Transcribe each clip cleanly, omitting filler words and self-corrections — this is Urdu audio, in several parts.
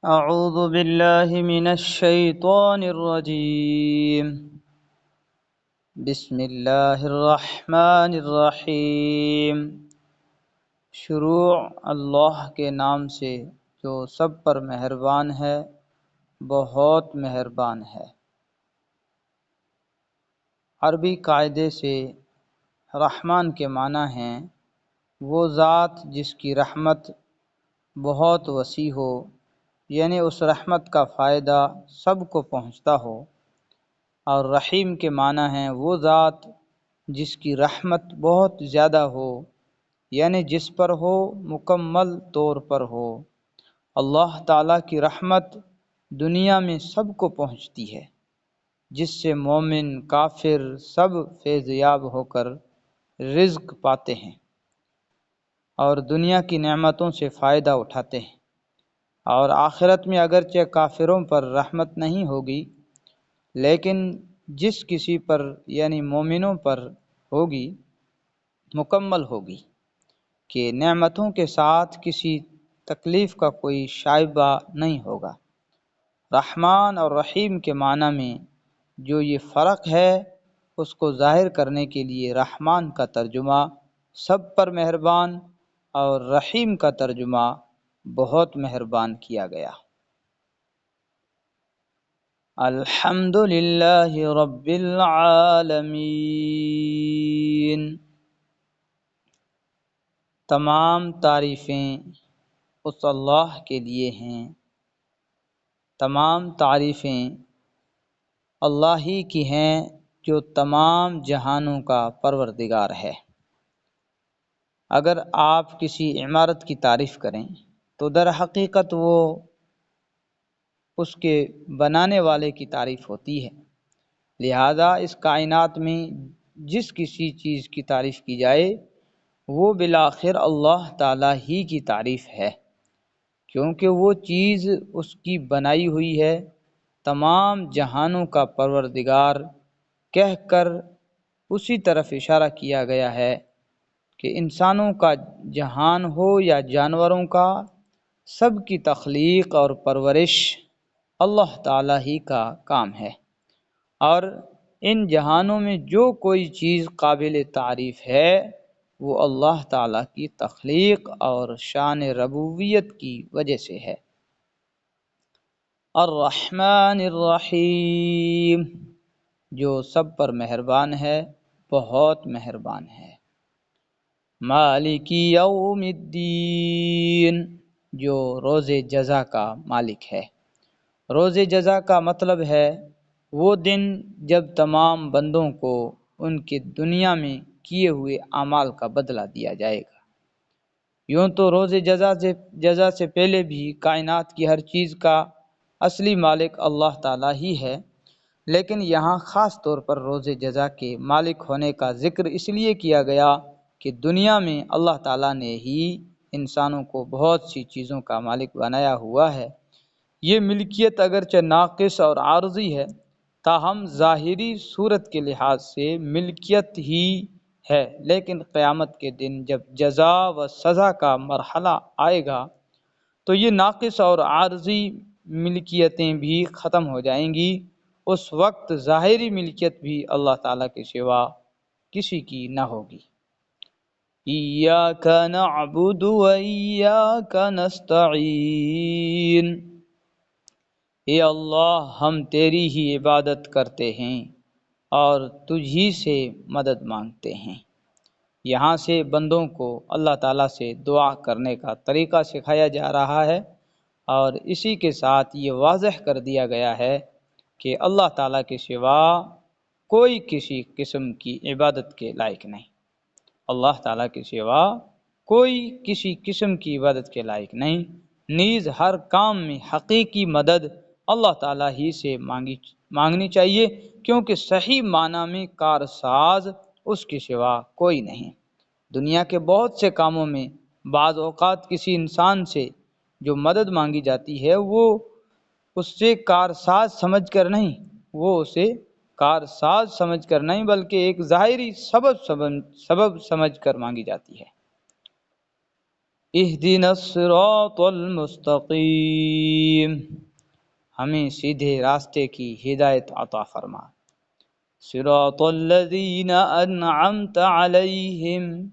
أعوذ بالله من الشيطان الرجيم بسم اللہ الرحمن الرحیم۔ شروع اللہ کے نام سے جو سب پر مہربان ہے، بہت مہربان ہے۔ عربی قاعدے سے رحمان کے معنی ہیں وہ ذات جس کی رحمت بہت وسیع ہو، یعنی اس رحمت کا فائدہ سب کو پہنچتا ہو، اور رحیم کے معنی ہیں وہ ذات جس کی رحمت بہت زیادہ ہو، یعنی جس پر ہو مکمل طور پر ہو۔ اللہ تعالیٰ کی رحمت دنیا میں سب کو پہنچتی ہے، جس سے مومن کافر سب فیض یاب ہو کر رزق پاتے ہیں اور دنیا کی نعمتوں سے فائدہ اٹھاتے ہیں، اور آخرت میں اگرچہ کافروں پر رحمت نہیں ہوگی، لیکن جس کسی پر یعنی مومنوں پر ہوگی، مکمل ہوگی کہ نعمتوں کے ساتھ کسی تکلیف کا کوئی شائبہ نہیں ہوگا۔ رحمان اور رحیم کے معنی میں جو یہ فرق ہے، اس کو ظاہر کرنے کے لیے رحمان کا ترجمہ سب پر مہربان اور رحیم کا ترجمہ بہت مہربان کیا گیا۔ الحمد للہ رب العالمین۔ تمام تعریفیں اس اللہ کے لیے ہیں، تمام تعریفیں اللہ ہی کی ہیں جو تمام جہانوں کا پروردگار ہے۔ اگر آپ کسی عمارت کی تعریف کریں تو در حقیقت وہ اس کے بنانے والے کی تعریف ہوتی ہے، لہذا اس کائنات میں جس کسی چیز کی تعریف کی جائے وہ بالآخر اللہ تعالیٰ ہی کی تعریف ہے، کیونکہ وہ چیز اس کی بنائی ہوئی ہے۔ تمام جہانوں کا پروردگار کہہ کر اسی طرف اشارہ کیا گیا ہے کہ انسانوں کا جہان ہو یا جانوروں کا، سب کی تخلیق اور پرورش اللہ تعالیٰ ہی کا کام ہے، اور ان جہانوں میں جو کوئی چیز قابل تعریف ہے وہ اللہ تعالیٰ کی تخلیق اور شان ربوبیت کی وجہ سے ہے۔ الرحمن الرحیم، جو سب پر مہربان ہے، بہت مہربان ہے۔ مالک یوم الدین، جو روز جزا کا مالک ہے۔ روز جزا کا مطلب ہے وہ دن جب تمام بندوں کو ان کے دنیا میں کیے ہوئے اعمال کا بدلہ دیا جائے گا۔ یوں تو روز جزا سے پہلے بھی کائنات کی ہر چیز کا اصلی مالک اللہ تعالیٰ ہی ہے، لیکن یہاں خاص طور پر روز جزا کے مالک ہونے کا ذکر اس لیے کیا گیا کہ دنیا میں اللہ تعالیٰ نے ہی انسانوں کو بہت سی چیزوں کا مالک بنایا ہوا ہے۔ یہ ملکیت اگرچہ ناقص اور عارضی ہے، تاہم ظاہری صورت کے لحاظ سے ملکیت ہی ہے، لیکن قیامت کے دن جب جزا و سزا کا مرحلہ آئے گا تو یہ ناقص اور عارضی ملکیتیں بھی ختم ہو جائیں گی۔ اس وقت ظاہری ملکیت بھی اللہ تعالیٰ کے سوا کسی کی نہ ہوگی۔ ایاک نعبد و ایاک نستعین، اے اللہ ہم تیری ہی عبادت کرتے ہیں اور تجھ ہی سے مدد مانگتے ہیں۔ یہاں سے بندوں کو اللہ تعالیٰ سے دعا کرنے کا طریقہ سکھایا جا رہا ہے، اور اسی کے ساتھ یہ واضح کر دیا گیا ہے کہ اللہ تعالیٰ کے سوا کوئی کسی قسم کی عبادت کے لائق نہیں۔ اللہ تعالیٰ کے سوا کوئی کسی قسم کی عبادت کے لائق نہیں، نیز ہر کام میں حقیقی مدد اللہ تعالیٰ ہی سے مانگنی چاہیے، کیونکہ صحیح معنی میں کارساز اس کے سوا کوئی نہیں۔ دنیا کے بہت سے کاموں میں بعض اوقات کسی انسان سے جو مدد مانگی جاتی ہے وہ اس سے کارساز سمجھ کر نہیں، بلکہ ایک ظاہری سبب سمجھ کر مانگی جاتی ہے۔ اہدنا الصراط المستقیم، ہمیں سیدھے راستے کی ہدایت عطا فرما۔ صراط الذین انعمت علیہم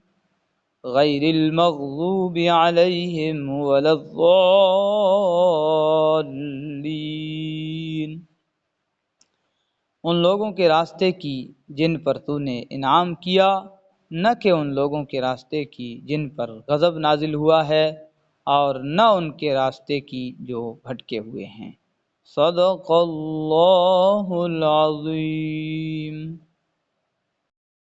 غیر المغضوب علیہم ولا الضالین، ان لوگوں کے راستے کی جن پر تو نے انعام کیا، نہ کہ ان لوگوں کے راستے کی جن پر غضب نازل ہوا ہے، اور نہ ان کے راستے کی جو بھٹکے ہوئے ہیں۔ صدق اللہ العظیم۔